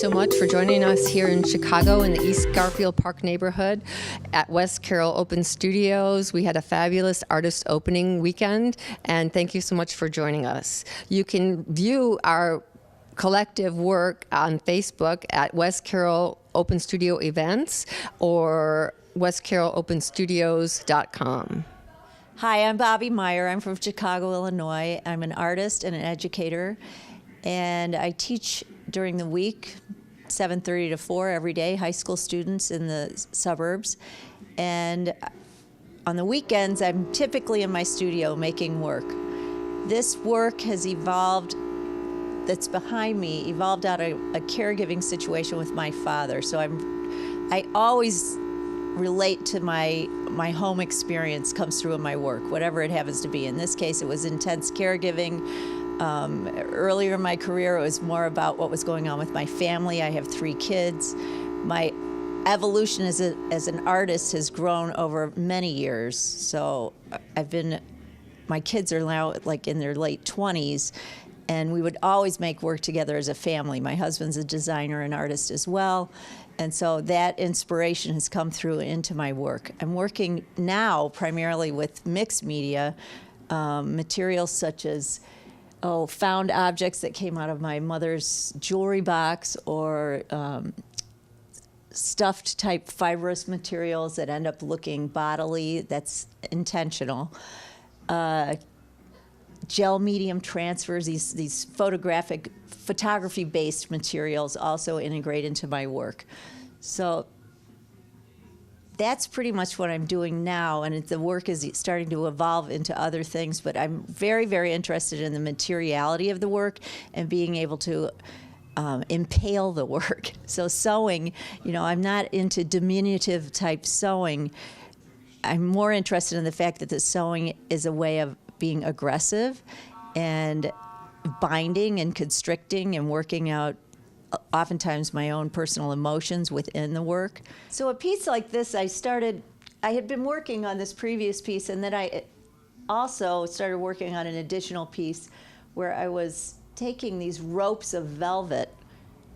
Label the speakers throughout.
Speaker 1: so much for joining us here in Chicago in the East Garfield Park neighborhood at West Carroll Open Studios. We had a fabulous artist opening weekend, and thank you so much for joining us. You can view our collective work on Facebook at West Carroll Open Studio Events or westcarrollopenstudios.com.
Speaker 2: Hi, I'm Bobby Meyer. I'm from Chicago, Illinois. I'm an artist and an educator, and I teach during the week, 7:30 to 4 every day, high school students in the suburbs. And on the weekends, I'm typically in my studio making work. This work has evolved, that's behind me, evolved out of a caregiving situation with my father. So I always relate to my home experience comes through in my work, whatever it happens to be. In this case, it was intense caregiving. Earlier in my career, it was more about what was going on with my family. I have 3 kids. My evolution as an artist has grown over many years. So my kids are now like in their late 20s, and we would always make work together as a family. My husband's a designer and artist as well. And so that inspiration has come through into my work. I'm working now primarily with mixed media, materials such as found objects that came out of my mother's jewelry box, or stuffed type fibrous materials that end up looking bodily. That's intentional. Gel medium transfers, these photography-based materials also integrate into my work. So that's pretty much what I'm doing now, and the work is starting to evolve into other things, but I'm very, very interested in the materiality of the work and being able to impale the work. So sewing, I'm not into diminutive type sewing. I'm more interested in the fact that the sewing is a way of being aggressive and binding and constricting and working out oftentimes my own personal emotions within the work. So a piece like this, I had been working on this previous piece, and then I also started working on an additional piece where I was taking these ropes of velvet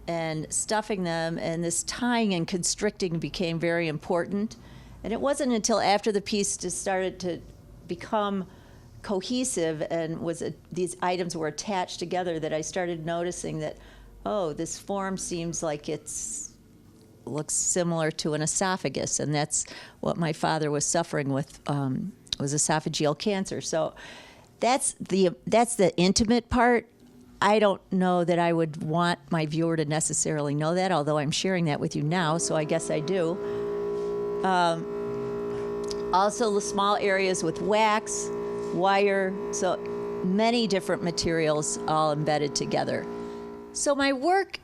Speaker 2: and stuffing them, and this tying and constricting became very important. And it wasn't until after the piece just started to become cohesive and these items were attached together that I started noticing that, this form seems like looks similar to an esophagus, and that's what my father was suffering with, was esophageal cancer. So that's the intimate part. I don't know that I would want my viewer to necessarily know that, although I'm sharing that with you now, so I guess I do. Also the small areas with wax, wire, so many different materials all embedded together. So my work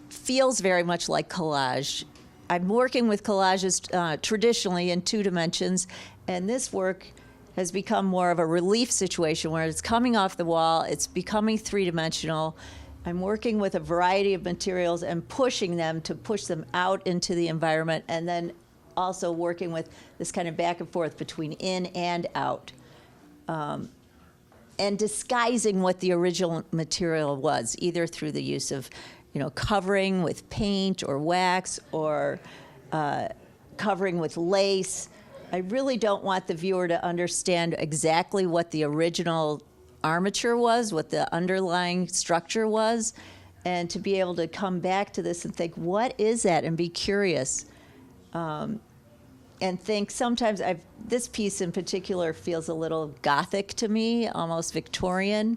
Speaker 2: feels very much like collage. I'm working with collages traditionally in 2 dimensions, and this work has become more of a relief situation where it's coming off the wall, it's becoming 3-dimensional. I'm working with a variety of materials and pushing them to push them out into the environment, and then also working with this kind of back and forth between in and out. And disguising what the original material was, either through the use of, covering with paint or wax, or covering with lace. I really don't want the viewer to understand exactly what the original armature was, what the underlying structure was, and to be able to come back to this and think, what is that, and be curious. And think sometimes this piece in particular feels a little Gothic to me, almost Victorian,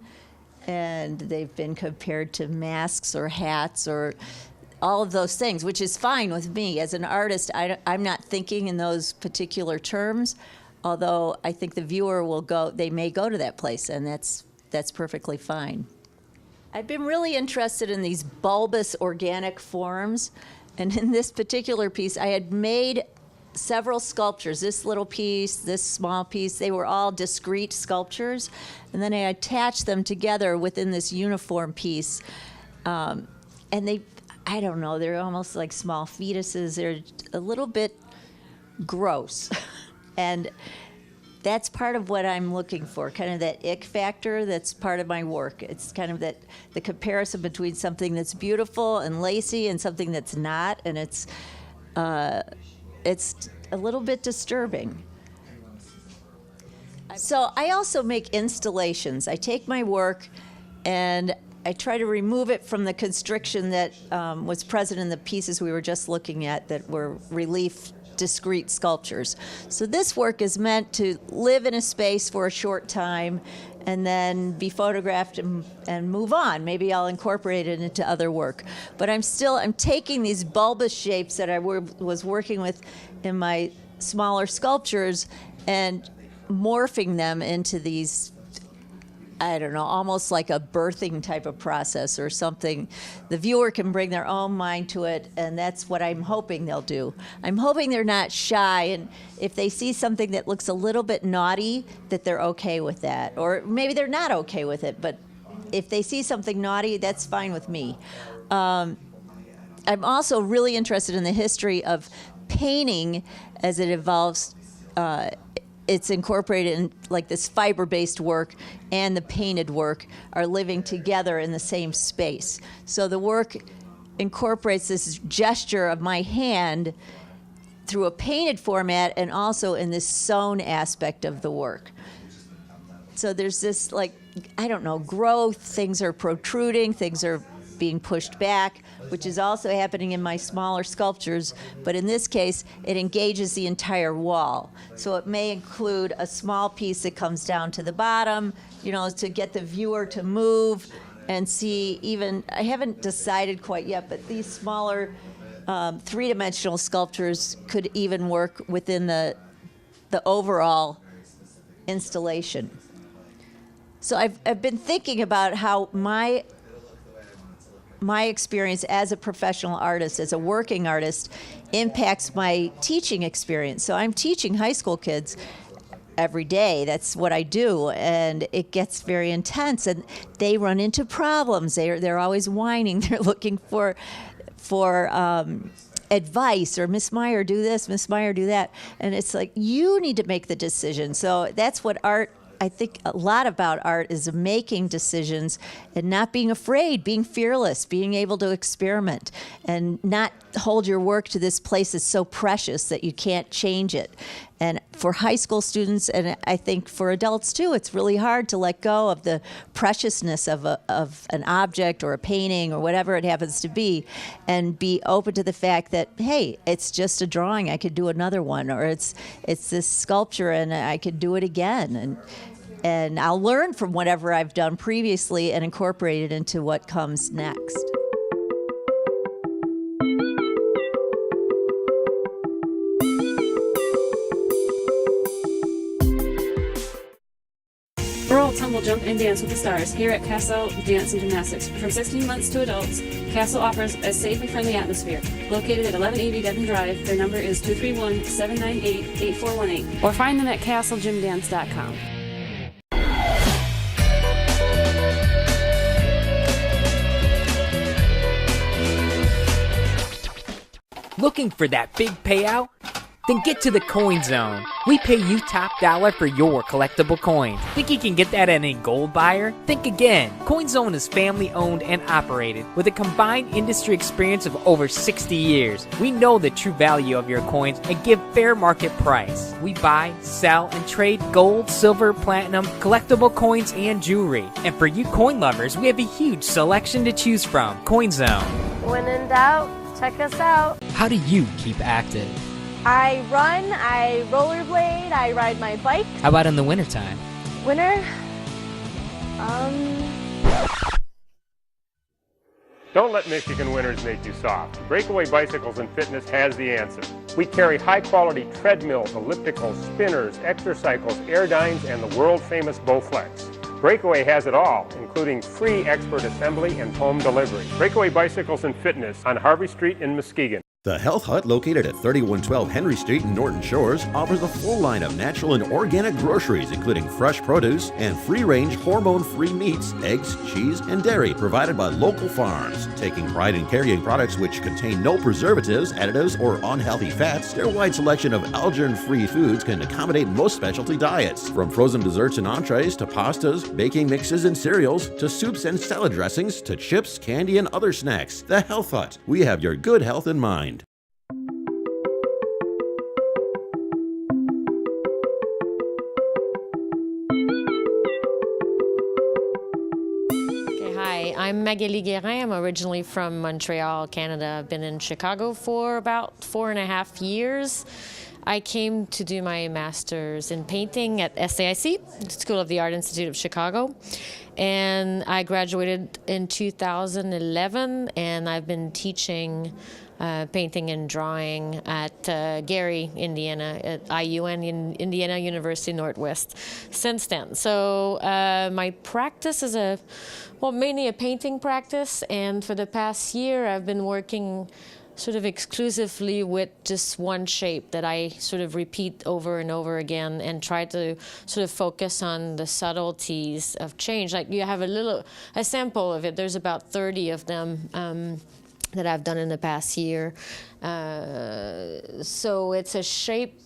Speaker 2: and they've been compared to masks or hats or all of those things, which is fine with me. As an artist, I'm not thinking in those particular terms, although I think the viewer they may go to that place, and that's perfectly fine. I've been really interested in these bulbous organic forms, and in this particular piece, I had made several sculptures. This little piece, this small piece, they were all discrete sculptures, and then I attached them together within this uniform piece. And I don't know, they're almost like small fetuses. They're a little bit gross. And that's part of what I'm looking for, kind of that ick factor that's part of my work. It's kind of that the comparison between something that's beautiful and lacy and something that's not, and it's a little bit disturbing. So I also make installations. I take my work and I try to remove it from the constriction that was present in the pieces we were just looking at that were relief discrete sculptures. So this work is meant to live in a space for a short time and then be photographed and move on. Maybe I'll incorporate it into other work. But I'm taking these bulbous shapes that I was working with in my smaller sculptures and morphing them into these, I don't know, almost like a birthing type of process or something. The viewer can bring their own mind to it, and that's what I'm hoping they'll do. I'm hoping they're not shy, and if they see something that looks a little bit naughty, that they're okay with that. Or maybe they're not okay with it, but if they see something naughty, that's fine with me. I'm also really interested in the history of painting as it evolves. It's incorporated in like this fiber-based work and the painted work are living together in the same space. So the work incorporates this gesture of my hand through a painted format and also in this sewn aspect of the work. So there's this, like, I don't know, growth, things are protruding, things are being pushed back, which is also happening in my smaller sculptures, but in this case, it engages the entire wall. So it may include a small piece that comes down to the bottom, you know, to get the viewer to move and see even, I haven't decided quite yet, but these smaller three-dimensional sculptures could even work within the overall installation. So I've been thinking about how my experience as a professional artist, as a working artist, impacts my teaching experience. So I'm teaching high school kids every day. That's what I do, and it gets very intense. And they run into problems. They're always whining. They're looking for advice, or Miss Meyer, do this, Miss Meyer, do that. And it's like, you need to make the decision. So that's what art, I think a lot about art is making decisions and not being afraid, being fearless, being able to experiment and not hold your work to this place that's so precious that you can't change it. And for high school students, and I think for adults too, it's really hard to let go of the preciousness of an object or a painting or whatever it happens to be, and be open to the fact that, hey, it's just a drawing, I could do another one, or it's this sculpture and I could do it again. And I'll learn from whatever I've done previously and incorporate it into what comes next.
Speaker 3: Roll, tumble, jump, and dance with the stars here at Castle Dance and Gymnastics. From 16 months to adults, Castle offers a safe and friendly atmosphere. Located at 1180 Devon Drive, their number is 231-798-8418. Or find them at castlegymdance.com.
Speaker 4: Looking for that big payout? Then get to the Coin Zone. We pay you top dollar for your collectible coins. Think you can get that at any gold buyer? Think again. Coin Zone is family owned and operated with a combined industry experience of over 60 years. We know the true value of your coins and give fair market price. We buy, sell, and trade gold, silver, platinum, collectible coins, and jewelry. And for you coin lovers, we have a huge selection to choose from. Coin Zone.
Speaker 5: When in doubt, check us out.
Speaker 4: How do you keep active?
Speaker 5: I run, I rollerblade, I ride my bike.
Speaker 4: How about in the wintertime?
Speaker 5: Winter?
Speaker 6: Don't let Michigan winters make you soft. Breakaway Bicycles and Fitness has the answer. We carry high-quality treadmills, ellipticals, spinners, exercycles, airdynes, and the world-famous Bowflex. Breakaway has it all, including free expert assembly and home delivery. Breakaway Bicycles and Fitness on Harvey Street in Muskegon.
Speaker 7: The Health Hut, located at 3112 Henry Street in Norton Shores, offers a full line of natural and organic groceries, including fresh produce and free-range, hormone-free meats, eggs, cheese, and dairy provided by local farms. Taking pride in carrying products which contain no preservatives, additives, or unhealthy fats, their wide selection of allergen-free foods can accommodate most specialty diets. From frozen desserts and entrees to pastas, baking mixes and cereals, to soups and salad dressings, to chips, candy, and other snacks. The Health Hut. We have your good health in mind.
Speaker 8: I'm Magali Guérin. I'm originally from Montreal, Canada. I've been in Chicago for about 4.5 years. I came to do my master's in painting at SAIC, School of the Art Institute of Chicago. And I graduated in 2011, and I've been teaching painting and drawing at Gary, Indiana, at IUN, Indiana University Northwest since then. So my practice is mainly a painting practice, and for the past year I've been working sort of exclusively with just one shape that I sort of repeat over and over again and try to sort of focus on the subtleties of change. Like you have a sample of it. There's about 30 of them that I've done in the past year. So it's a shape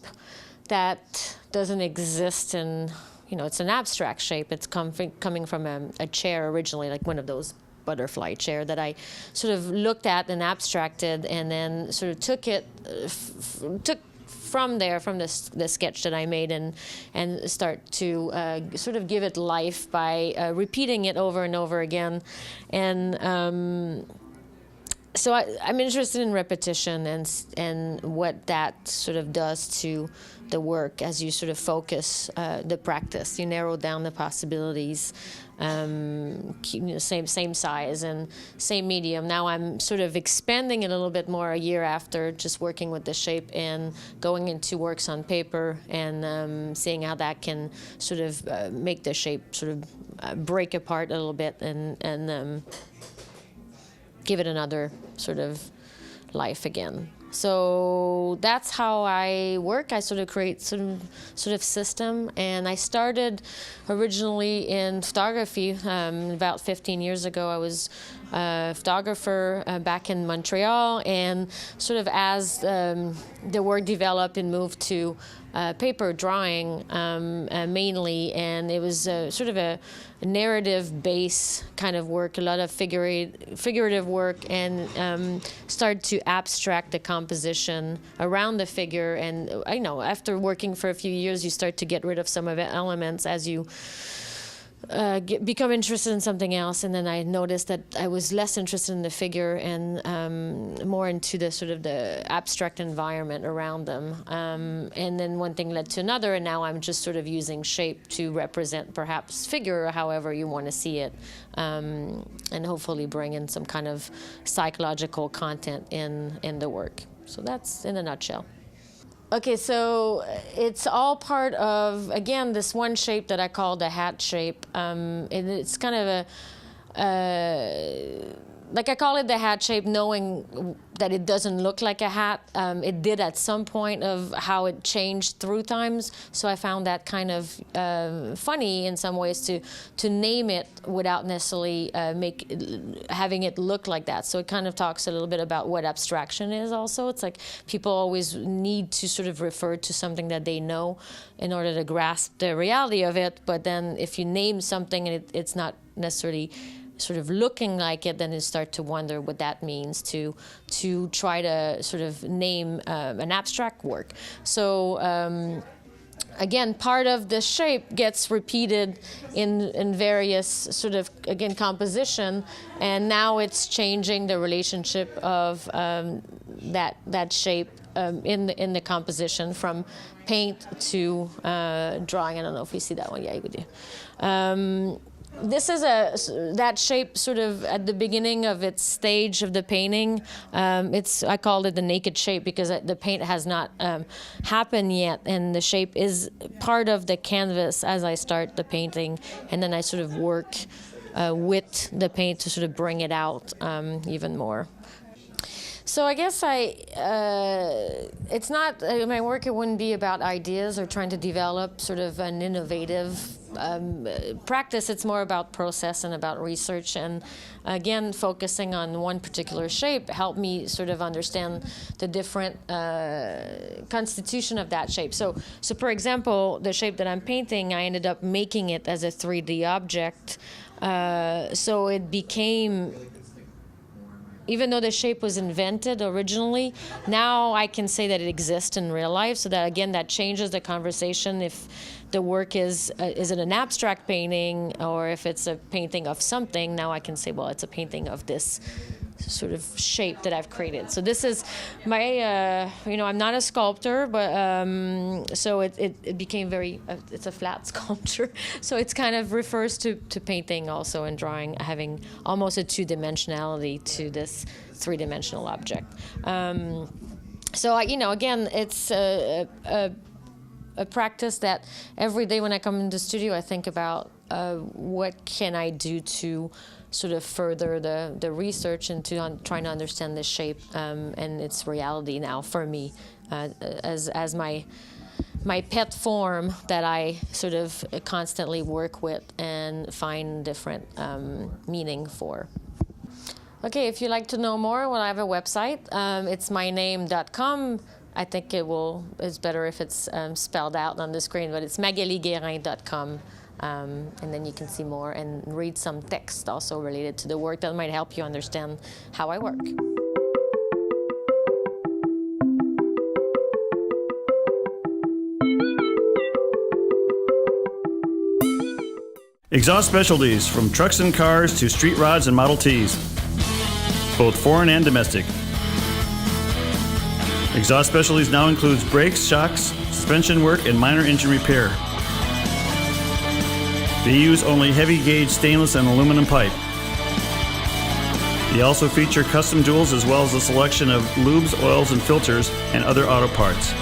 Speaker 8: that doesn't exist in, it's an abstract shape. It's coming from a chair originally, like one of those butterfly chair that I sort of looked at and abstracted, and then sort of took from the sketch that I made and start to sort of give it life by repeating it over and over again. And so I'm interested in repetition and what that sort of does to the work as you sort of focus the practice. You narrow down the possibilities, same size and same medium. Now I'm sort of expanding it a little bit more a year after just working with the shape and going into works on paper and seeing how that can sort of make the shape sort of break apart a little bit and give it another sort of life again. So that's how I work. I sort of create some sort of system, and I started originally in photography about 15 years ago. I was a photographer back in Montreal, and sort of as the work developed and moved to paper drawing mainly, and it was sort of a narrative base kind of work, a lot of figurative work, and started to abstract the composition around the figure. And I know after working for a few years, you start to get rid of some of the elements as you become interested in something else. And then I noticed that I was less interested in the figure and more into the sort of the abstract environment around them. And then one thing led to another, and now I'm just sort of using shape to represent perhaps figure or however you want to see it, and hopefully bring in some kind of psychological content in the work. So that's in a nutshell. Okay, so it's all part of, again, this one shape that I call the hat shape. And it's kind of like I call it the hat shape, knowing that it doesn't look like a hat. It did at some point of how it changed through times. So I found that kind of funny in some ways to name it without necessarily having it look like that. So it kind of talks a little bit about what abstraction is also. It's like people always need to sort of refer to something that they know in order to grasp the reality of it. But then if you name something and it's not necessarily sort of looking like it, then you start to wonder what that means to try to sort of name an abstract work. So again, part of the shape gets repeated in various sort of, again, composition, and now it's changing the relationship of that shape in the composition from paint to drawing. I don't know if you see that one. Yeah, you do. This is that shape sort of at the beginning of its stage of the painting. I called it the naked shape because the paint has not happened yet, and the shape is part of the canvas as I start the painting, and then I sort of work with the paint to sort of bring it out even more. So I guess it's not, my work, it wouldn't be about ideas or trying to develop sort of an innovative practice. It's more about process and about research. And again, focusing on one particular shape helped me sort of understand the different constitution of that shape. So for example, the shape that I'm painting, I ended up making it as a 3D object. So it became, even though the shape was invented originally, now I can say that it exists in real life. So that, again, that changes the conversation if the work is it an abstract painting or if it's a painting of something. Now I can say, well, it's a painting of this sort of shape that I've created. So this is my, I'm not a sculptor, but so it became very, it's a flat sculpture. So it's kind of refers to painting also and drawing, having almost a two-dimensionality to this three-dimensional object. So, again, it's a practice that every day when I come in the studio, I think about what can I do to sort of further the research and trying to understand this shape and its reality now for me as my pet form that I sort of constantly work with and find different meaning for. Okay, if you'd like to know more, well, I have a website. It's myname.com. I think it's better if it's spelled out on the screen, but it's magaliguerin.com. And then you can see more and read some text also related to the work that might help you understand how I work.
Speaker 9: Exhaust specialties, from trucks and cars to street rods and Model Ts, both foreign and domestic. Exhaust specialties now includes brakes, shocks, suspension work, and minor engine repair. They use only heavy gauge stainless and aluminum pipe. They also feature custom tools as well as a selection of lubes, oils, and filters and other auto parts.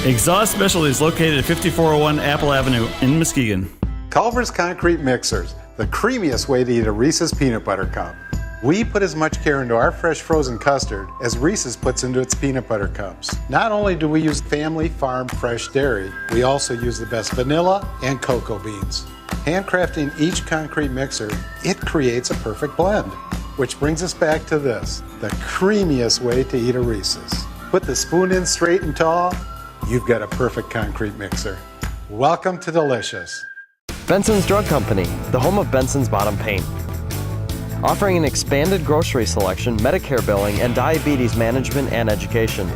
Speaker 9: Exhaust Specialties is located at 5401 Apple Avenue in Muskegon.
Speaker 10: Culver's Concrete Mixers, the creamiest way to eat a Reese's peanut butter cup. We put as much care into our fresh frozen custard as Reese's puts into its peanut butter cups. Not only do we use family farm fresh dairy, we also use the best vanilla and cocoa beans. Handcrafting each concrete mixer, it creates a perfect blend. Which brings us back to this, the creamiest way to eat a Reese's. Put the spoon in straight and tall, you've got a perfect concrete mixer. Welcome to Delicious.
Speaker 11: Benson's Drug Company, the home of Benson's Bottom Paint. Offering an expanded grocery selection, Medicare billing, and diabetes management and education.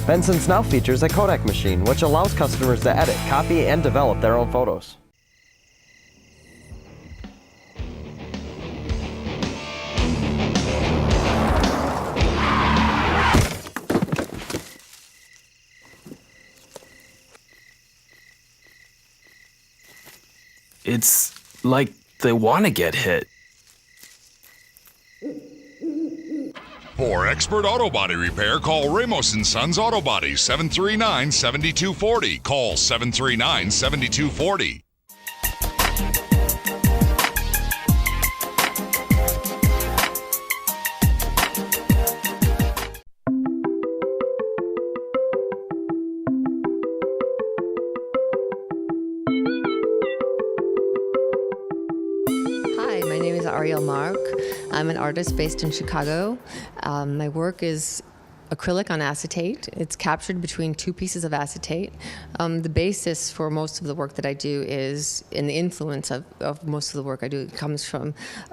Speaker 11: Benson's now features a Kodak machine, which allows customers to edit, copy, and develop their own photos.
Speaker 12: It's like they want to get hit.
Speaker 13: For expert auto body repair, call Ramos & Sons Auto Body, 739-7240. Call 739-7240.
Speaker 1: Hi, my name is Ariel Mark. I'm an artist based in Chicago. My work is acrylic on acetate. It's captured between two pieces of acetate. The basis for most of the work that I do is, and the influence of most of the work I do comes from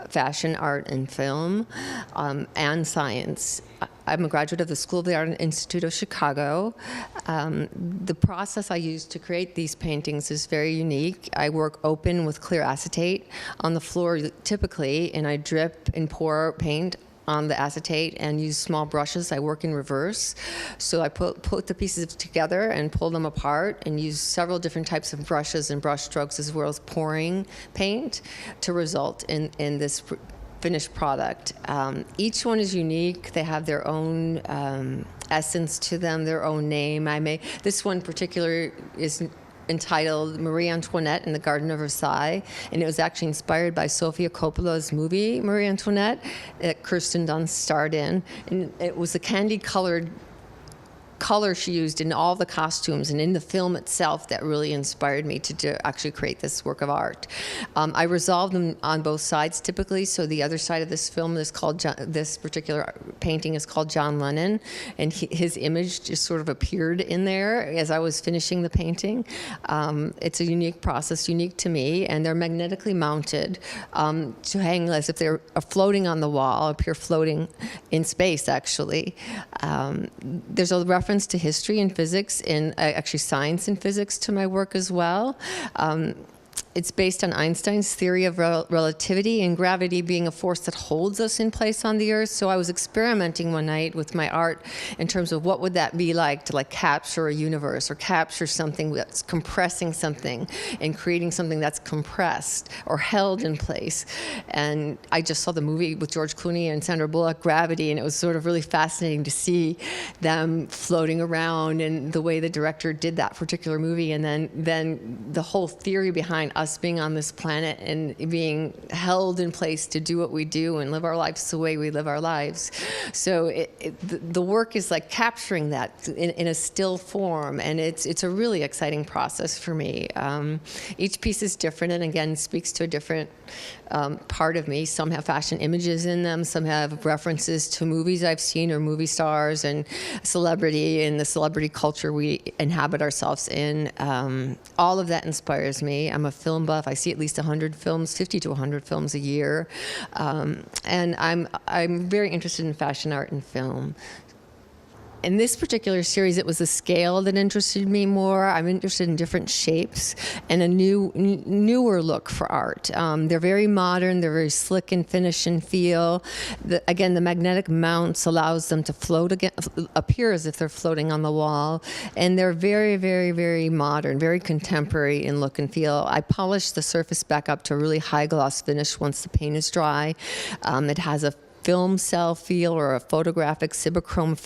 Speaker 1: fashion, art, and film, and science. I'm a graduate of the School of the Art Institute of Chicago. The process I use to create these paintings is very unique. I work open with clear acetate on the floor typically, and I drip and pour paint on the acetate and use small brushes. I work in reverse. So I put the pieces together and pull them apart and use several different types of brushes and brush strokes as well as pouring paint to result in this finished product. Each one is unique. They have their own essence to them, their own name. This one particular is entitled Marie Antoinette in the Garden of Versailles, and it was actually inspired by Sofia Coppola's movie Marie Antoinette that Kirsten Dunst starred in. And it was a candy-colored color she used in all the costumes and in the film itself that really inspired me to actually create this work of art. I resolved them on both sides typically. So the other side of this film is called this particular painting is called John Lennon, and his image just sort of appeared in there as I was finishing the painting. It's a unique process, unique to me, and they're magnetically mounted to hang as if they're floating on the wall, appear floating in space actually. There's a reference to history and physics and actually science and physics to my work as well. It's based on Einstein's theory of relativity and gravity being a force that holds us in place on the Earth. So I was experimenting one night with my art in terms of what would that be like to capture a universe or capture something that's compressing something and creating something that's compressed or held in place. And I just saw the movie with George Clooney and Sandra Bullock, Gravity, and it was sort of really fascinating to see them floating around and the way the director did that particular movie, and then the whole theory behind us being on this planet and being held in place to do what we do and live our lives the way we live our lives. So the work is like capturing that in a still form, and it's a really exciting process for me. Each piece is different and again speaks to a different part of me. Some have fashion images in them, some have references to movies I've seen or movie stars and celebrity and the celebrity culture we inhabit ourselves in. All of that inspires me. I'm a film buff. I see at least 100 films, 50 to 100 films a year. And I'm very interested in fashion art and film. In this particular series, it was the scale that interested me more. I'm interested in different shapes and a newer look for art. They're very modern. They're very slick and finish and feel. Again, the magnetic mounts allows them to float again, appear as if they're floating on the wall. And they're very, very, very modern, very contemporary in look and feel. I polished the surface back up to a really high gloss finish once the paint is dry. It has a film cell feel or a photographic Cibachrome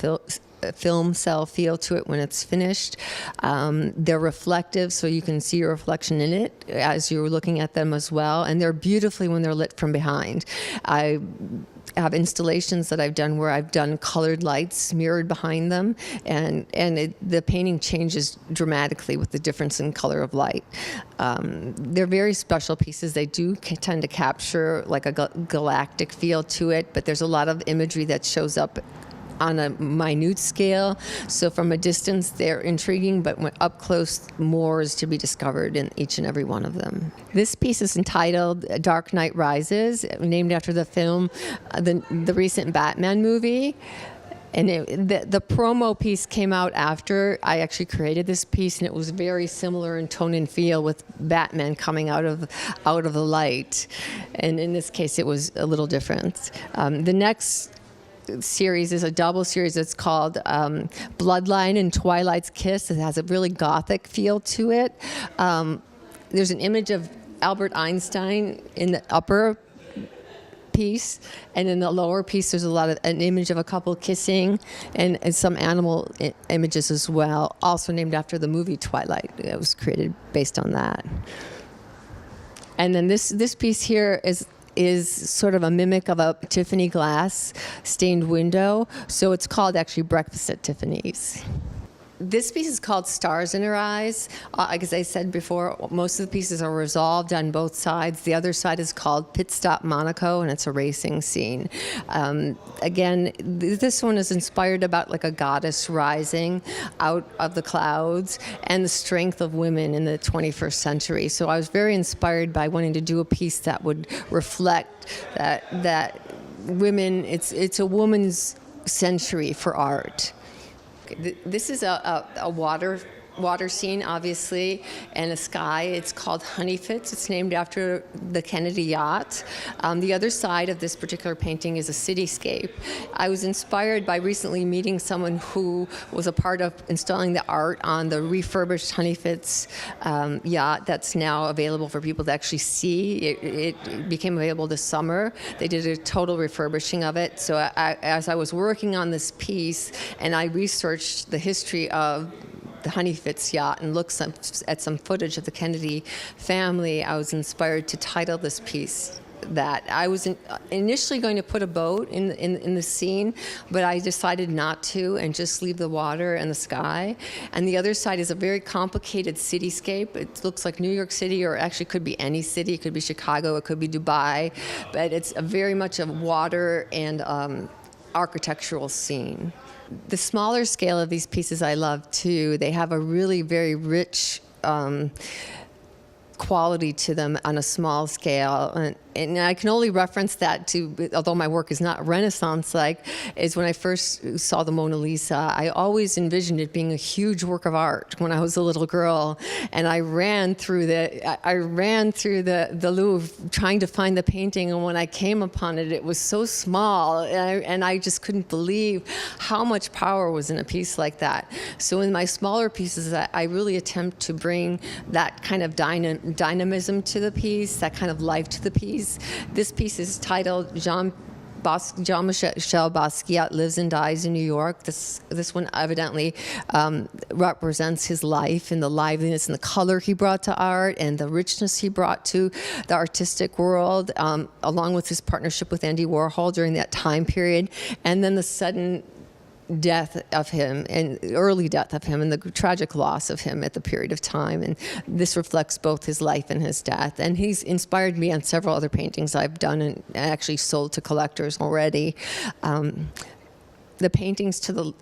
Speaker 1: film cell feel to it when it's finished. They're reflective, so you can see your reflection in it as you're looking at them as well, and they're beautifully when they're lit from behind. I have installations that I've done where I've done colored lights mirrored behind them, and the painting changes dramatically with the difference in color of light. They're very special pieces. They do tend to capture like a galactic feel to it, but there's a lot of imagery that shows up on a minute scale. So from a distance, they're intriguing, but when up close, more is to be discovered in each and every one of them. This piece is entitled Dark Knight Rises, named after the film, the recent Batman movie. And the promo piece came out after I actually created this piece, and it was very similar in tone and feel with Batman coming out of the light. And in this case, it was a little different. The next series is a double series. It's called Bloodline and Twilight's Kiss. It has a really gothic feel to it. There's an image of Albert Einstein in the upper piece, and in the lower piece there's an image of a couple kissing and some animal images as well, also named after the movie Twilight. It was created based on that. And then this piece here is sort of a mimic of a Tiffany glass stained window. So it's called actually Breakfast at Tiffany's. This piece is called Stars in Her Eyes. As I said before, most of the pieces are resolved on both sides. The other side is called Pit Stop Monaco, and it's a racing scene. Again, this one is inspired about like a goddess rising out of the clouds and the strength of women in the 21st century. So I was very inspired by wanting to do a piece that would reflect that women, it's a woman's century for art. This is a water scene, obviously, and a sky. It's called Honeyfits. It's named after the Kennedy yacht. The other side of this particular painting is a cityscape. I was inspired by recently meeting someone who was a part of installing the art on the refurbished Honeyfits yacht that's now available for people to actually see. It became available this summer. They did a total refurbishing of it. So as I was working on this piece and I researched the history of the Honeyfitz yacht and look at some footage of the Kennedy family, I was inspired to title this piece that. I was initially going to put a boat in the scene, but I decided not to and just leave the water and the sky. And the other side is a very complicated cityscape. It looks like New York City, or actually could be any city. It could be Chicago, it could be Dubai, but it's very much a water and architectural scene. The smaller scale of these pieces I love too. They have a really very rich quality to them on a small scale, and I can only reference that to, although my work is not Renaissance-like, is when I first saw the Mona Lisa. I always envisioned it being a huge work of art when I was a little girl, and I ran through the Louvre trying to find the painting, and when I came upon it, it was so small, and I just couldn't believe how much power was in a piece like that. So in my smaller pieces, I really attempt to bring that kind of dynamism to the piece, that kind of life to the piece. This piece is titled Jean-Michel Basquiat Lives and Dies in New York. This one evidently represents his life and the liveliness and the color he brought to art and the richness he brought to the artistic world, along with his partnership with Andy Warhol during that time period, and then the sudden death of him and early death of him and the tragic loss of him at the period of time. And this reflects both his life and his death. And he's inspired me on several other paintings I've done and actually sold to collectors already. The paintings would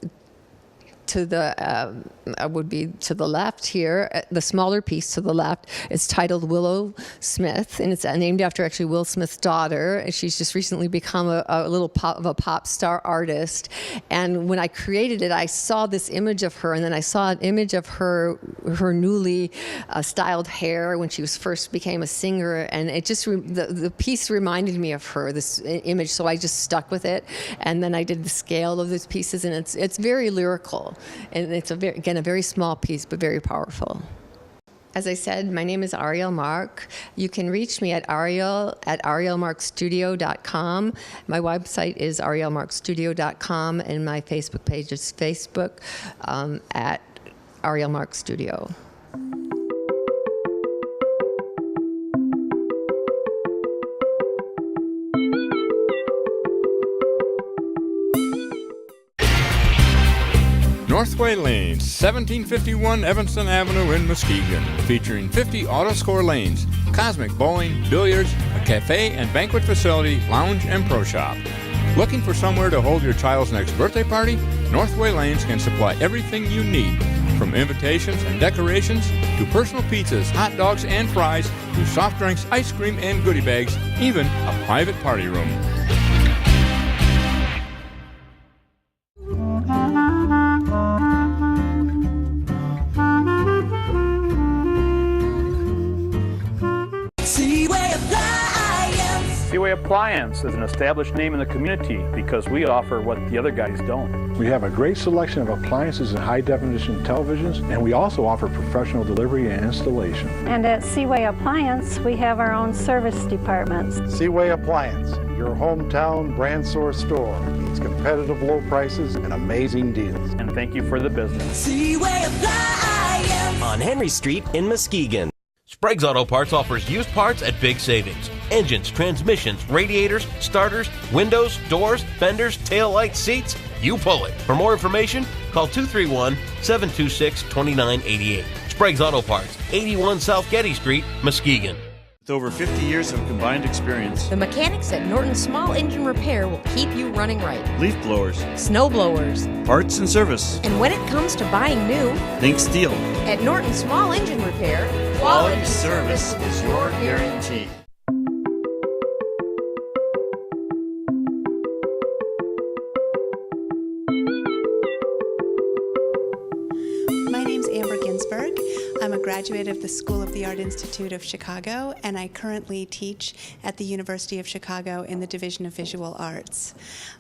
Speaker 1: be to the left here. The smaller piece to the left is titled Willow Smith, and it's named after actually Will Smith's daughter. She's just recently become a little pop star artist. And when I created it, I saw this image of her, and then I saw an image of her newly styled hair when she first became a singer, and it just the piece reminded me of her, this image. So I just stuck with it, and then I did the scale of those pieces, and it's very lyrical. And it's a very small piece, but very powerful. As I said, my name is Ariel Mark. You can reach me at arielmarkstudio.com. My website is arielmarkstudio.com, and my Facebook page is Facebook at Ariel Mark Studio.
Speaker 14: Northway Lanes, 1751 Evanston Avenue in Muskegon, featuring 50 auto-score lanes, cosmic bowling, billiards, a cafe and banquet facility, lounge and pro shop. Looking for somewhere to hold your child's next birthday party? Northway Lanes can supply everything you need, from invitations and decorations to personal pizzas, hot dogs and fries, to soft drinks, ice cream and goodie bags, even a private party room.
Speaker 9: Seaway Appliance is an established name in the community because we offer what the other guys don't.
Speaker 15: We have a great selection of appliances and high-definition televisions, and we also offer professional delivery and installation.
Speaker 16: And at Seaway Appliance, we have our own service departments.
Speaker 10: Seaway Appliance, your hometown brand source store. It's competitive low prices and amazing deals.
Speaker 9: And thank you for the business.
Speaker 17: Seaway Appliance
Speaker 18: on Henry Street in Muskegon. Sprague's Auto Parts offers used parts at big savings. Engines, transmissions, radiators, starters, windows, doors, fenders, tail lights, seats, you pull it. For more information, call 231-726-2988. Sprague's Auto Parts, 81 South Getty Street, Muskegon.
Speaker 9: With over 50 years of combined experience,
Speaker 19: the mechanics at Norton Small Engine Repair will keep you running right.
Speaker 9: leaf blowers,
Speaker 19: Snow blowers,
Speaker 9: parts and service.
Speaker 19: And when it comes to buying new,
Speaker 9: think steel.
Speaker 19: At Norton Small Engine Repair,
Speaker 9: quality service is your guarantee.
Speaker 20: I'm a graduate of the School of the Art Institute of Chicago, and I currently teach at the University of Chicago in the Division of Visual Arts.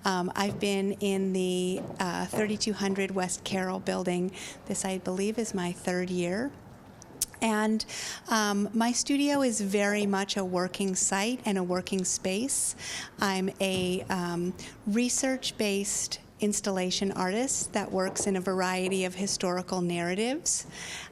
Speaker 20: I've been in the 3200 West Carroll building. This, I believe, is my third year. And my studio is very much a working site and a working space. I'm a research-based installation artist that works in a variety of historical narratives.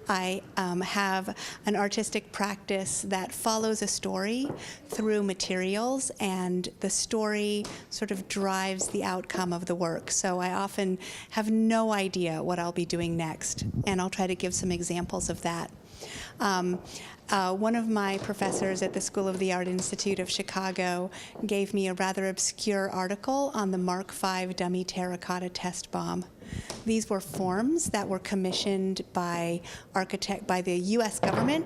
Speaker 20: I have an artistic practice that follows a story through materials, and the story sort of drives the outcome of the work. So I often have no idea what I'll be doing next, and I'll try to give some examples of that. One of my professors at the School of the Art Institute of Chicago gave me a rather obscure article on the Mark V dummy terracotta test bomb. These were forms that were commissioned by the U.S. government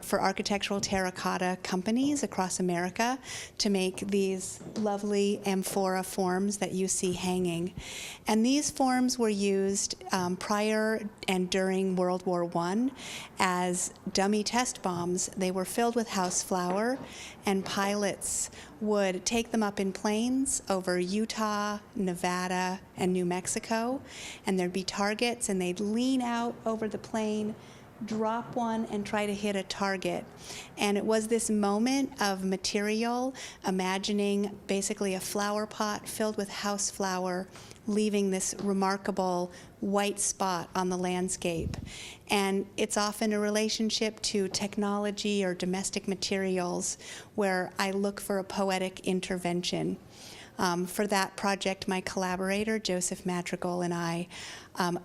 Speaker 20: for architectural terracotta companies across America to make these lovely amphora forms that you see hanging. And these forms were used prior and during World War I as dummy test bombs. They were filled with house flour, and pilots would take them up in planes over Utah, Nevada, and New Mexico, and there'd be targets, and they'd lean out over the plane, drop one, and try to hit a target. And it was this moment of material, imagining basically a flower pot filled with house flour, leaving this remarkable white spot on the landscape. And it's often a relationship to technology or domestic materials where I look for a poetic intervention. For that project, my collaborator, Joseph Madrigal, and I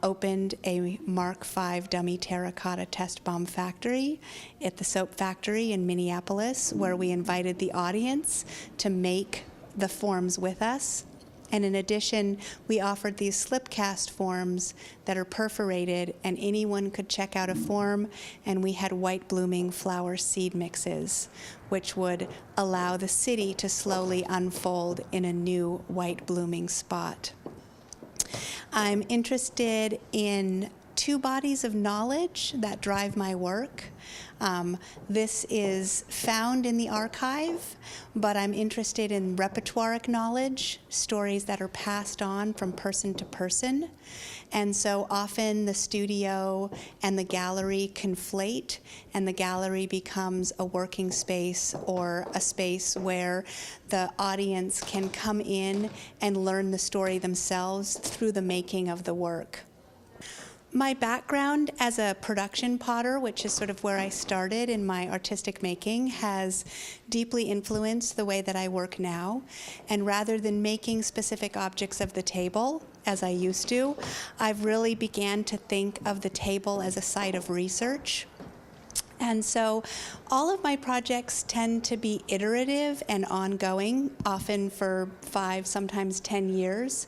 Speaker 20: opened a Mark V dummy terracotta test bomb factory at the Soap Factory in Minneapolis, where we invited the audience to make the forms with us. And in addition, we offered these slip cast forms that are perforated, and anyone could check out a form, and we had white blooming flower seed mixes, which would allow the city to slowly unfold in a new white blooming spot. I'm interested in two bodies of knowledge that drive my work. This is found in the archive, but I'm interested in repertoiric knowledge, stories that are passed on from person to person. And so often the studio and the gallery conflate, and the gallery becomes a working space or a space where the audience can come in and learn the story themselves through the making of the work. My background as a production potter, which is sort of where I started in my artistic making, has deeply influenced the way that I work now. And rather than making specific objects of the table, as I used to, I've really began to think of the table as a site of research. And so all of my projects tend to be iterative and ongoing, often for 5, sometimes 10 years.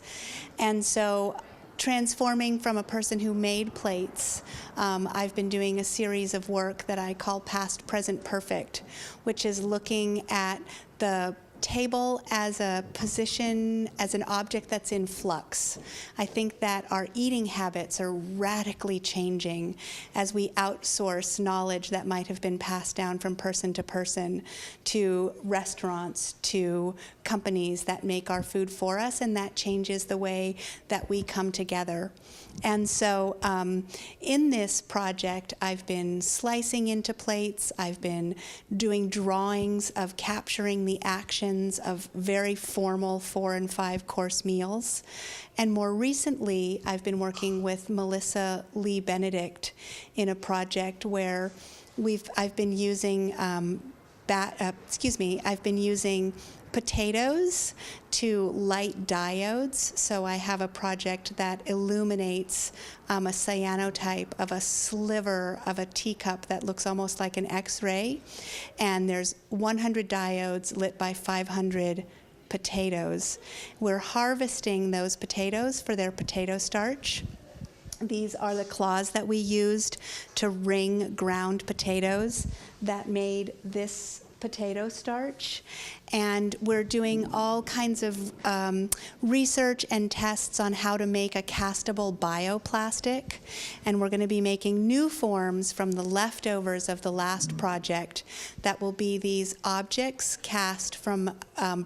Speaker 20: And so transforming from a person who made plates, I've been doing a series of work that I call Past, Present, Perfect, which is looking at the table as a position, as an object that's in flux. I think that our eating habits are radically changing as we outsource knowledge that might have been passed down from person to person to restaurants, to companies that make our food for us, and that changes the way that we come together. And so in this project, I've been slicing into plates, I've been doing drawings of capturing the actions of very formal 4- and 5-course meals. And more recently, I've been working with Melissa Lee Benedict in a project where I've been using potatoes to light diodes. So I have a project that illuminates a cyanotype of a sliver of a teacup that looks almost like an X-ray. And there's 100 diodes lit by 500 potatoes. We're harvesting those potatoes for their potato starch. These are the claws that we used to wring ground potatoes that made this potato starch. And we're doing all kinds of research and tests on how to make a castable bioplastic. And we're going to be making new forms from the leftovers of the last project that will be these objects cast from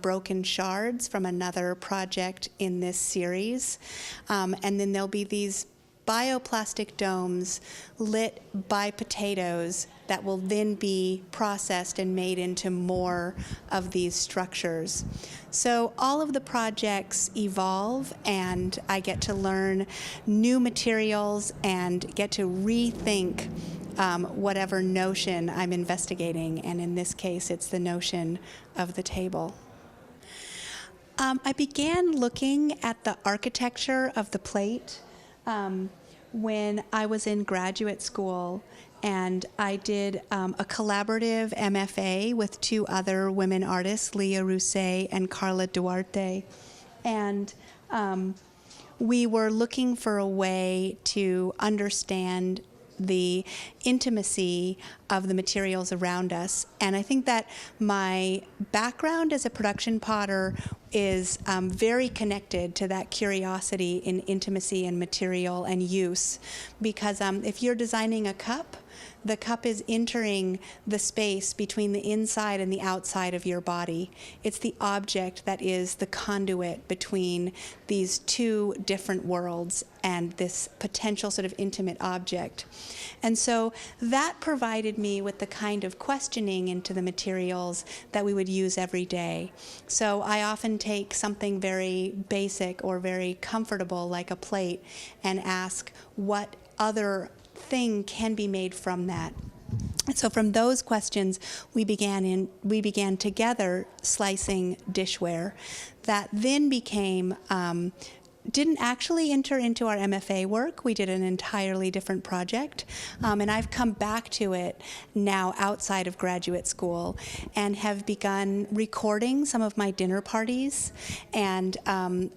Speaker 20: broken shards from another project in this series. And then there'll be these bioplastic domes lit by potatoes that will then be processed and made into more of these structures. So all of the projects evolve, and I get to learn new materials and get to rethink whatever notion I'm investigating, and in this case, it's the notion of the table. I began looking at the architecture of the plate when I was in graduate school, and I did a collaborative MFA with two other women artists, Leah Rousset and Carla Duarte, and we were looking for a way to understand the intimacy of the materials around us. And I think that my background as a production potter is very connected to that curiosity in intimacy and material and use, because if you're designing a cup, the cup is entering the space between the inside and the outside of your body. It's the object that is the conduit between these two different worlds and this potential sort of intimate object. And so that provided me with the kind of questioning into the materials that we would use every day. So I often take something very basic or very comfortable like a plate and ask what other thing can be made from that. And so from those questions, we began together slicing dishware. That then became didn't actually enter into our MFA work. We did an entirely different project, and I've come back to it now outside of graduate school and have begun recording some of my dinner parties, and am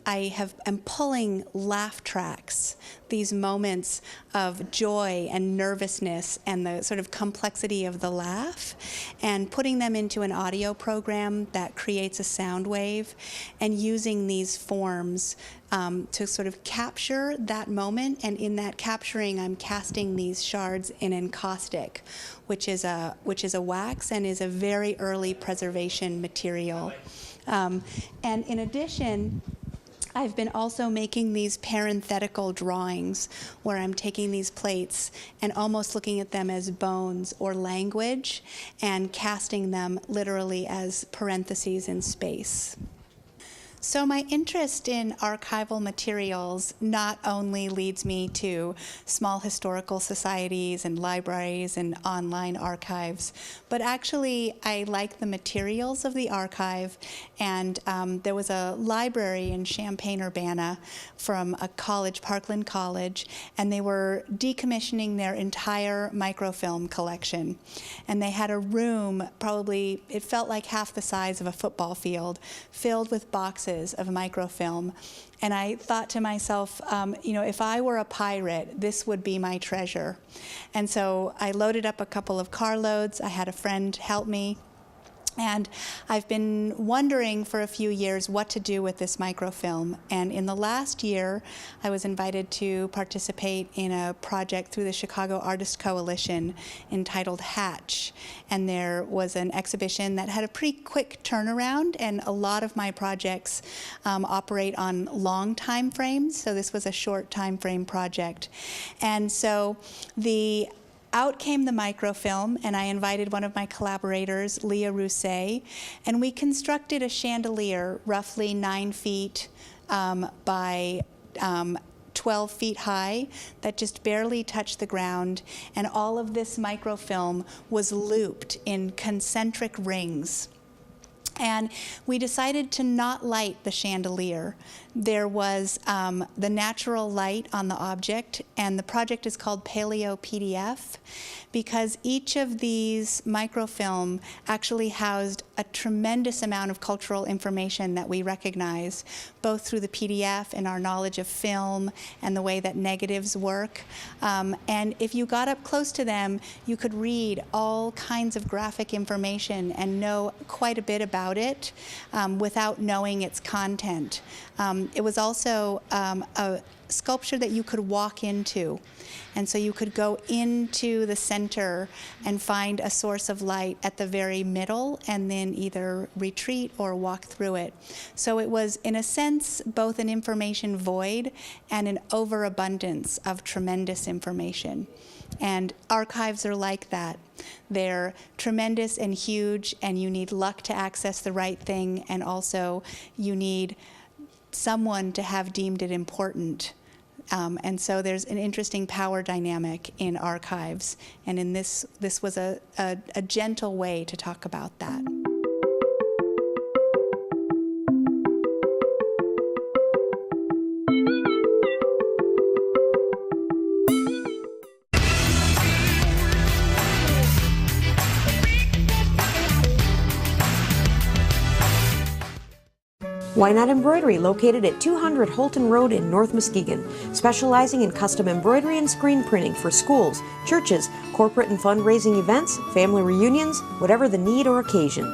Speaker 20: pulling laugh tracks, these moments of joy and nervousness and the sort of complexity of the laugh, and putting them into an audio program that creates a sound wave, and using these forms to sort of capture that moment. And in that capturing, I'm casting these shards in encaustic, which is a wax and is a very early preservation material. And in addition, I've been also making these parenthetical drawings where I'm taking these plates and almost looking at them as bones or language and casting them literally as parentheses in space. So my interest in archival materials not only leads me to small historical societies and libraries and online archives, but actually I like the materials of the archive. And there was a library in Champaign-Urbana from a college, Parkland College, and they were decommissioning their entire microfilm collection. And they had a room, probably, it felt like half the size of a football field, filled with boxes of microfilm. And I thought to myself, if I were a pirate, this would be my treasure. And so I loaded up a couple of carloads. I had a friend help me. And I've been wondering for a few years what to do with this microfilm. And in the last year, I was invited to participate in a project through the Chicago Artist Coalition entitled Hatch. And there was an exhibition that had a pretty quick turnaround, and a lot of my projects operate on long time frames. So this was a short time frame project. And so out came the microfilm, and I invited one of my collaborators, Leah Rousset, and we constructed a chandelier roughly 9 feet by 12 feet high that just barely touched the ground, and all of this microfilm was looped in concentric rings. And we decided to not light the chandelier. There was the natural light on the object, and the project is called Paleo PDF because each of these microfilm actually housed a tremendous amount of cultural information that we recognize, both through the PDF and our knowledge of film and the way that negatives work. And if you got up close to them, you could read all kinds of graphic information and know quite a bit about it without knowing its content. It was also sculpture that you could walk into. And so you could go into the center and find a source of light at the very middle and then either retreat or walk through it. So it was, in a sense, both an information void and an overabundance of tremendous information. And archives are like that. They're tremendous and huge, and you need luck to access the right thing, and also you need someone to have deemed it important. And so there's an interesting power dynamic in archives, and in this was a gentle way to talk about that.
Speaker 19: Why Not Embroidery, located at 200 Holton Road in North Muskegon, specializing in custom embroidery and screen printing for schools, churches, corporate and fundraising events, family reunions, whatever the need or occasion.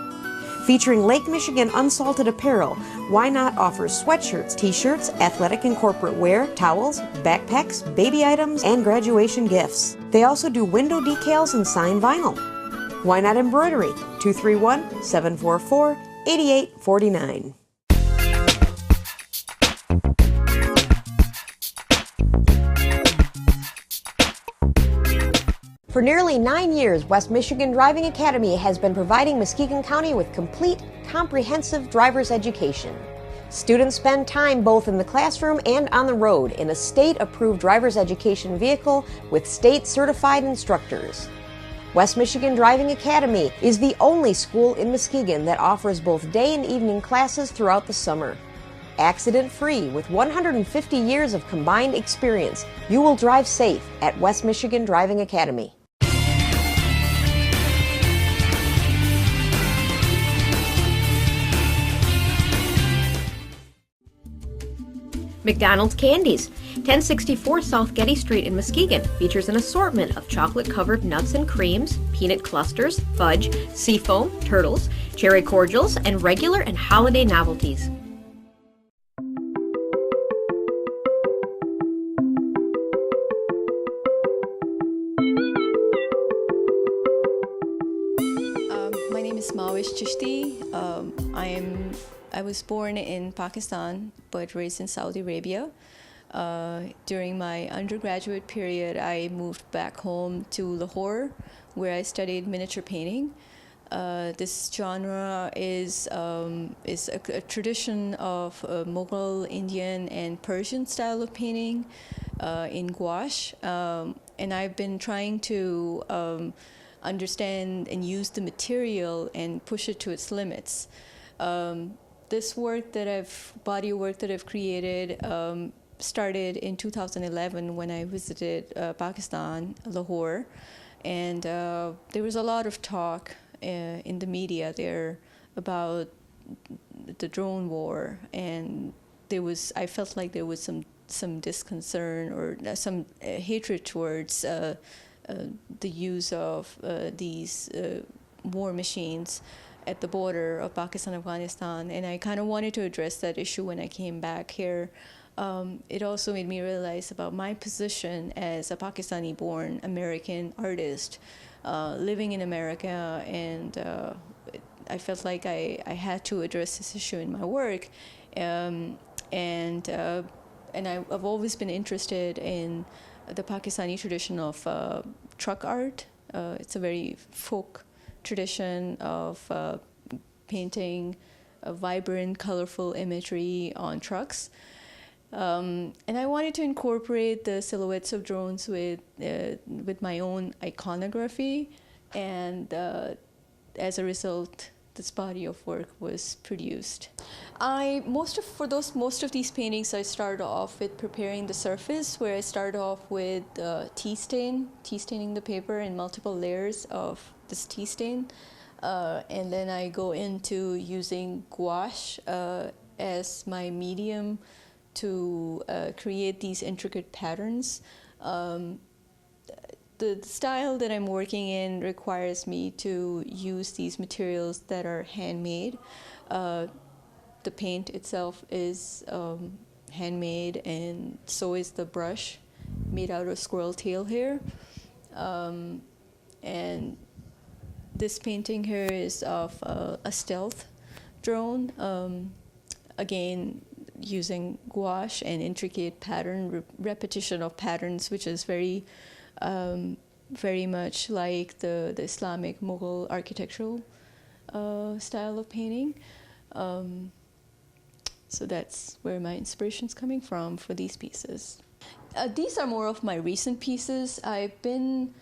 Speaker 19: Featuring Lake Michigan unsalted apparel, Why Not offers sweatshirts, t-shirts, athletic and corporate wear, towels, backpacks, baby items, and graduation gifts. They also do window decals and signed vinyl. Why Not Embroidery, 231-744-8849. For nearly 9 years, West Michigan Driving Academy has been providing Muskegon County with complete, comprehensive driver's education. Students spend time both in the classroom and on the road in a state-approved driver's education vehicle with state-certified instructors. West Michigan Driving Academy is the only school in Muskegon that offers both day and evening classes throughout the summer. Accident-free with 150 years of combined experience, you will drive safe at West Michigan Driving Academy.
Speaker 21: McDonald's Candies, 1064 South Getty Street in Muskegon, features an assortment of chocolate-covered nuts and creams, peanut clusters, fudge, seafoam, turtles, cherry cordials, and regular and holiday novelties.
Speaker 22: My name is Mawish Chishti. I was born in Pakistan but raised in Saudi Arabia. During my undergraduate period, I moved back home to Lahore, where I studied miniature painting. This genre is a tradition of Mughal, Indian, and Persian style of painting in gouache. And I've been trying to understand and use the material and push it to its limits. This body work that I've created started in 2011 when I visited Pakistan, Lahore, and there was a lot of talk in the media there about the drone war, and I felt like there was some disconcern or some hatred towards the use of these war machines at the border of Pakistan and Afghanistan, and I kind of wanted to address that issue when I came back here. It also made me realize about my position as a Pakistani-born American artist living in America, and I felt like I had to address this issue in my work, and I've always been interested in the Pakistani tradition of truck art. It's a very folk tradition of painting vibrant, colorful imagery on trucks. And I wanted to incorporate the silhouettes of drones with my own iconography, and as a result, this body of work was produced. Most of these paintings, I started off with preparing the surface, where I started off with tea staining the paper in multiple layers of this tea stain, and then I go into using gouache as my medium to create these intricate patterns. The style that I'm working in requires me to use these materials that are handmade. The paint itself is handmade, and so is the brush made out of squirrel tail hair. And this painting here is of a stealth drone, again using gouache and intricate pattern repetition of patterns, which is very much like the Islamic Mughal architectural style of painting. So that's where my inspiration's coming from for these pieces. These are more of my recent pieces. I've been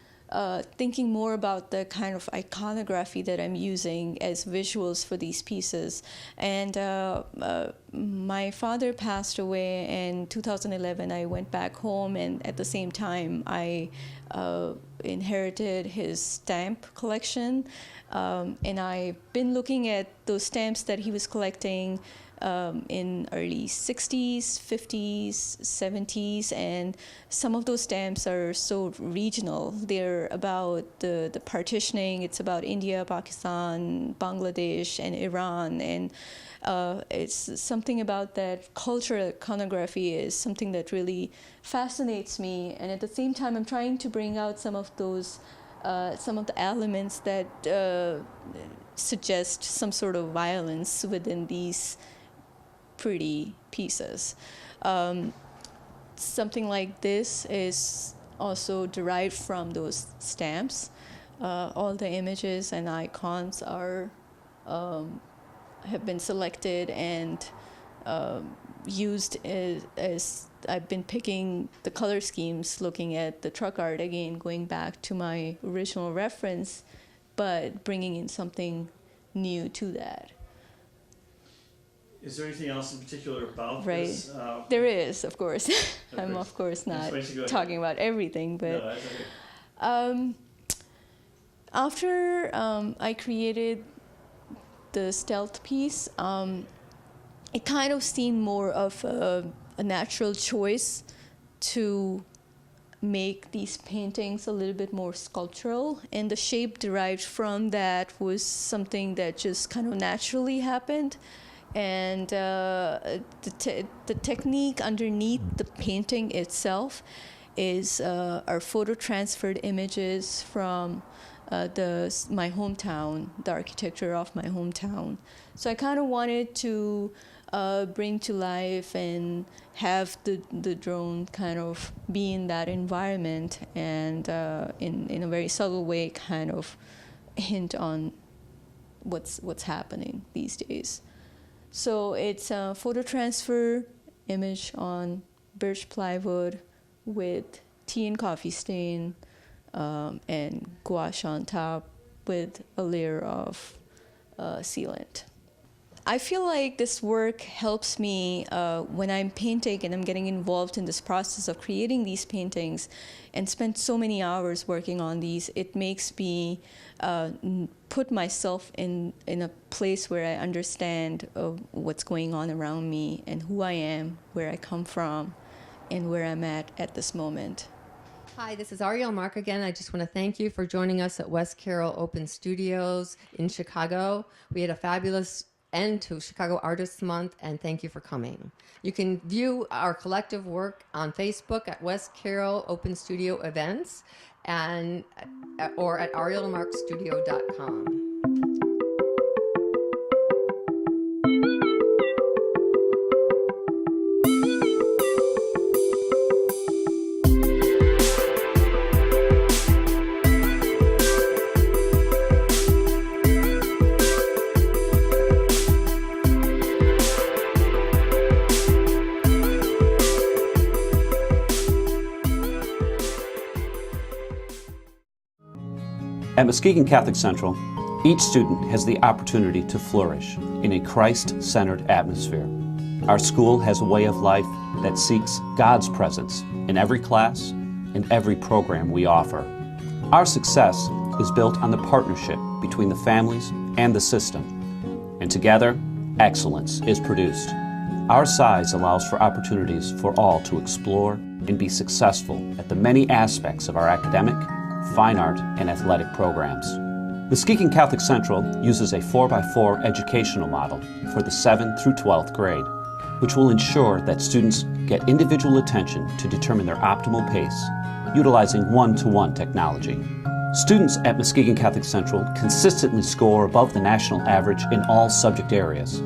Speaker 22: thinking more about the kind of iconography that I'm using as visuals for these pieces. And my father passed away in 2011. I went back home, and at the same time, I inherited his stamp collection. And I've been looking at those stamps that he was collecting in early 60s, 50s, 70s, and some of those stamps are so regional. They're about the partitioning. It's about India, Pakistan, Bangladesh, and Iran, and it's something about that cultural iconography is something that really fascinates me. And at the same time, I'm trying to bring out some of those, some of the elements that suggest some sort of violence within these pretty pieces. Something like this is also derived from those stamps. All the images and icons are have been selected and used as I've been picking the color schemes, looking at the truck art again, going back to my original reference, but bringing in something new to that.
Speaker 9: Is there anything else in particular about
Speaker 22: Right.
Speaker 9: this?
Speaker 22: There is, of course. I'm of course not talking about everything, but
Speaker 9: No, that's okay.
Speaker 22: After I created the stealth piece, it kind of seemed more of a natural choice to make these paintings a little bit more sculptural, and the shape derived from that was something that just kind of naturally happened. And the technique underneath the painting itself is our photo transferred images from my hometown, the architecture of my hometown. So I kind of wanted to bring to life and have the drone kind of be in that environment, and in a very subtle way kind of hint on what's happening these days. So it's a photo transfer image on birch plywood with tea and coffee stain and gouache on top with a layer of sealant. I feel like this work helps me when I'm painting and I'm getting involved in this process of creating these paintings and spend so many hours working on these. It makes me put myself in a place where I understand what's going on around me and who I am, where I come from, and where I'm at this moment.
Speaker 1: Hi, this is Ariel Mark again. I just want to thank you for joining us at West Carroll Open Studios in Chicago. We had a fabulous end to Chicago Artists Month, and thank you for coming. You can view our collective work on Facebook at West Carroll Open Studio Events and or at arielmarkstudio.com.
Speaker 2: At Muskegon Catholic Central, each student has the opportunity to flourish in a Christ-centered atmosphere. Our school has a way of life that seeks God's presence in every class and every program we offer. Our success is built on the partnership between the families and the system, and together, excellence is produced. Our size allows for opportunities for all to explore and be successful at the many aspects of our academic, fine art, and athletic programs. Muskegon Catholic Central uses a 4x4 educational model for the 7th through 12th grade. which will ensure that students get individual attention to determine their optimal pace, utilizing one-to-one technology. Students at Muskegon Catholic Central consistently score above the national average in all subject areas.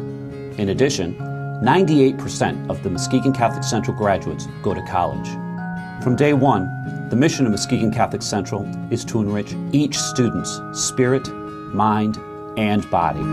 Speaker 2: In addition, 98% of the Muskegon Catholic Central graduates go to college. From day one, the mission of Muskegon Catholic Central is to enrich each student's spirit, mind, and body.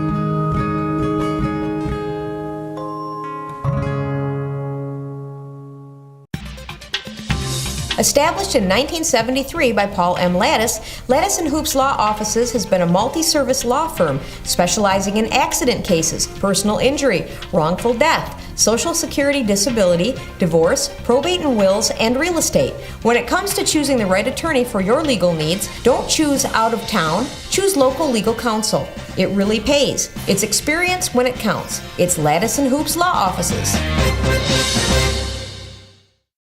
Speaker 19: Established in 1973 by Paul M. Lattis, Lattis & Hoops Law Offices has been a multi-service law firm specializing in accident cases, personal injury, wrongful death, Social Security disability, divorce, probate and wills, and real estate. When it comes to choosing the right attorney for your legal needs, don't choose out of town, choose local legal counsel. It really pays. It's experience when it counts. It's Lattis & Hoops Law Offices.